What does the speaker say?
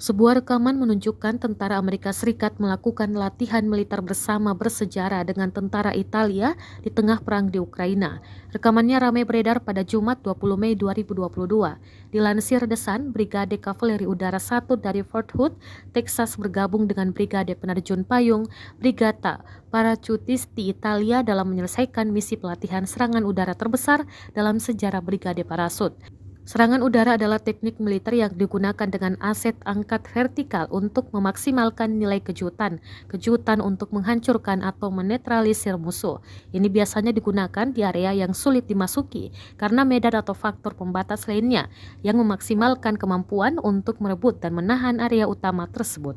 Sebuah rekaman menunjukkan tentara Amerika Serikat melakukan latihan militer bersama bersejarah dengan tentara Italia di tengah perang di Ukraina. Rekamannya ramai beredar pada Jumat 20 Mei 2022. Dilansir The Sun, Brigade Kavaleri Udara 1 dari Fort Hood, Texas bergabung dengan Brigade Penerjun Payung, Brigata Paracutisti Italia dalam menyelesaikan misi pelatihan serangan udara terbesar dalam sejarah Brigade Parasut. Serangan udara adalah teknik militer yang digunakan dengan aset angkat vertikal untuk memaksimalkan nilai kejutan untuk menghancurkan atau menetralisir musuh. Ini biasanya digunakan di area yang sulit dimasuki karena medan atau faktor pembatas lainnya yang memaksimalkan kemampuan untuk merebut dan menahan area utama tersebut.